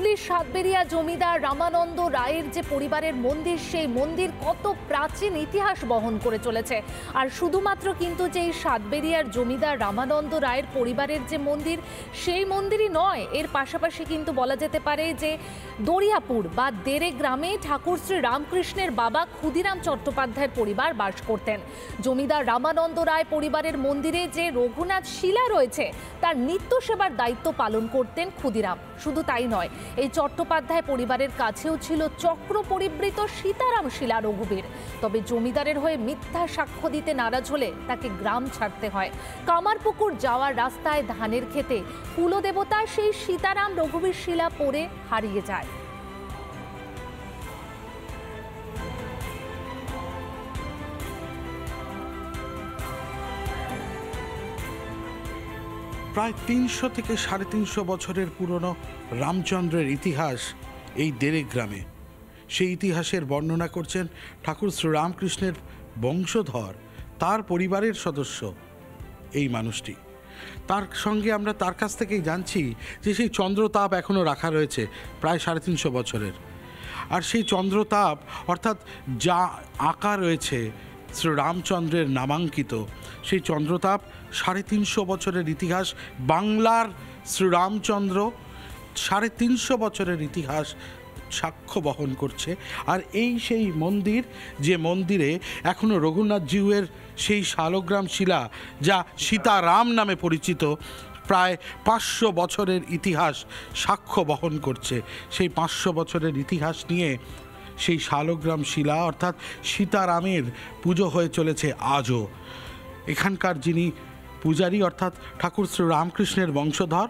হুগলির সাতবেরিয়া জমিদার রামানন্দ রায়ের যে পরিবারের মন্দির, সেই মন্দির কত প্রাচীন ইতিহাস বহন করে চলেছে। আর শুধুমাত্র কিন্তু যে এই সাতবেরিয়ার জমিদার রামানন্দ রায়ের পরিবারের যে মন্দির, সেই মন্দিরই নয়, এর পাশাপাশি কিন্তু বলা যেতে পারে যে দরিয়াপুর বা দেরে গ্রামে ঠাকুর শ্রী রামকৃষ্ণের বাবা ক্ষুদিরাম চট্টোপাধ্যায়ের পরিবার বাস করতেন। জমিদার রামানন্দ রায় পরিবারের মন্দিরে যে রঘুনাথ শিলা রয়েছে, তার নিত্য সেবার দায়িত্ব পালন করতেন ক্ষুদিরাম। শুধু তাই নয়, এই চট্টোপাধ্যায় পরিবারের কাছেও ছিল চক্র পরিবৃত সীতারাম শিলা রঘুবীর। তবে জমিদারের হয়ে মিথ্যা সাক্ষ্য দিতে নারাজ হলে তাকে গ্রাম ছাড়তে হয়। কামারপুকুর যাওয়ার রাস্তায় ধানের খেতে কুলদেবতা সেই সীতারাম রঘুবীর শিলা পড়ে হারিয়ে যায়। প্রায় ৩০০ থেকে ৩৫০ বছরের পুরনো রামচন্দ্রের ইতিহাস এই দেরে গ্রামে। সেই ইতিহাসের বর্ণনা করছেন ঠাকুর শ্রীরামকৃষ্ণের বংশধর, তার পরিবারের সদস্য এই মানুষটি। তার সঙ্গে আমরা তার কাছ থেকেই জানছি যে সেই চন্দ্রতাপ এখনও রাখা রয়েছে প্রায় ৩৫০ বছরের। আর সেই চন্দ্রতাপ অর্থাৎ যা আঁকা রয়েছে শ্রীরামচন্দ্রের নামাঙ্কিত, সেই চন্দ্রতাপ ৩৫০ বছরের ইতিহাস, বাংলার শ্রীরামচন্দ্র ৩৫০ বছরের ইতিহাস সাক্ষ্য বহন করছে। আর এই সেই মন্দির, যে মন্দিরে এখনও রঘুনাথ জিউয়ের সেই শালগ্রাম শিলা, যা সীতারাম নামে পরিচিত, প্রায় ৫০০ বছরের ইতিহাস সাক্ষ্য বহন করছে। সেই ৫০০ বছরের ইতিহাস নিয়ে সেই শালগ্রাম শিলা অর্থাৎ সীতারামের পুজো হয়ে চলেছে আজও। এখানকার যিনি পূজারী অর্থাৎ ঠাকুর শ্রী রামকৃষ্ণের বংশধর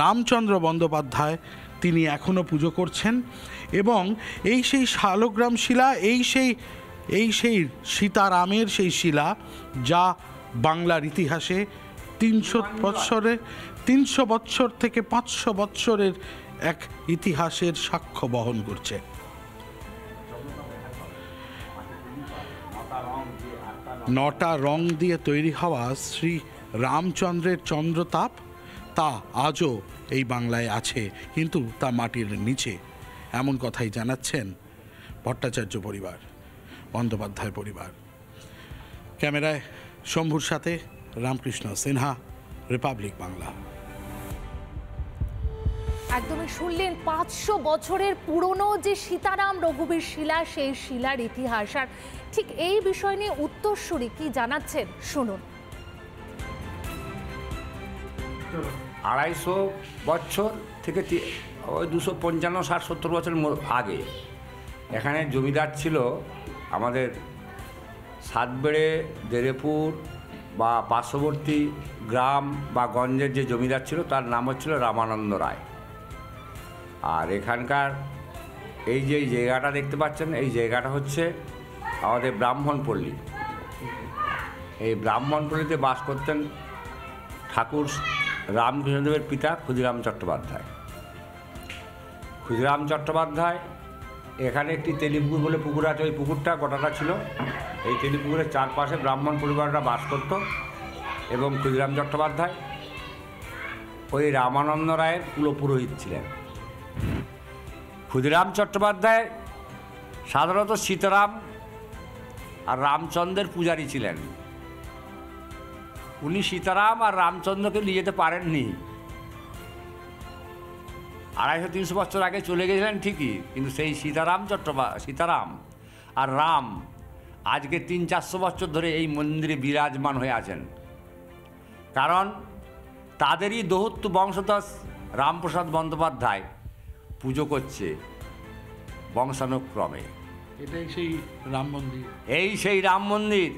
রামচন্দ্র বন্দ্যোপাধ্যায়, তিনি এখনও পুজো করছেন। এবং এই সেই শালগ্রাম শিলা, এই সেই সীতারামের সেই শিলা, যা বাংলার ইতিহাসে ৩০০ বৎসর থেকে ৫০০ বৎসরের এক ইতিহাসের সাক্ষ্য বহন করছে। নটা রং দিয়ে তৈরি হওয়া শ্রী রামচন্দ্রের চন্দ্রতাপ, তা আজও এই বাংলায় আছে, কিন্তু তা মাটির নিচে, এমন কথাই জানাচ্ছেন ভট্টাচার্য পরিবার, বন্দ্যোপাধ্যায় পরিবার। ক্যামেরায় শম্ভুর সাথে রামকৃষ্ণ সিনহা, রিপাবলিক বাংলা। একদমই শুনলেন ৫০০ বছরের পুরনো যে সীতারাম রঘুবীর শিলা, সেই শিলার ইতিহাস। আর ঠিক এই বিষয় নিয়ে উত্তরসূরি কি জানাচ্ছেন, শুনুন। ২৫০ বছর থেকে ওই ২৫৫ ৬০ ৭০ বছর আগে এখানে জমিদার ছিল আমাদের সাতবেড়ে, দেরেপুর বা পার্শ্ববর্তী গ্রাম বা গঞ্জের যে জমিদার ছিল, তার নাম হচ্ছিল রামানন্দ রায়। আর এখানকার এই যে জায়গাটা দেখতে পাচ্ছেন, এই জায়গাটা হচ্ছে আমাদের ব্রাহ্মণপল্লী। এই ব্রাহ্মণপল্লীতে বাস করতেন ঠাকুর রামকৃষ্ণদেবের পিতা ক্ষুদিরাম চট্টোপাধ্যায়। ক্ষুদিরাম চট্টোপাধ্যায় এখানে একটি তেলিপুকুর বলে পুকুর আছে, ওই পুকুরটা গোটাটা ছিল। এই তেলিপুকুরের চারপাশে ব্রাহ্মণ পরিবাররা বাস করত এবং ক্ষুদিরাম চট্টোপাধ্যায় ওই রামানন্দ রায়ের কুলপুরোহিত ছিলেন। ক্ষুদিরাম চট্টোপাধ্যায় সাধারণত সীতারাম আর রামচন্দ্রের পূজারী ছিলেন। উনি সীতারাম আর রামচন্দ্রকে নিয়ে যেতে পারেননি। ২৫০-৩০০ বছর আগে চলে গেছিলেন ঠিকই, কিন্তু সেই সীতারাম আর রাম আজকে ৩০০-৪০০ বছর ধরে এই মন্দিরে বিরাজমান হয়ে আছেন। কারণ তাদেরই দৌহিত্র বংশধর রামপ্রসাদ বন্দ্যোপাধ্যায় পুজো করছে বংশানুক্রমে। এটাই সেই রাম মন্দির। এই সেই রাম মন্দির।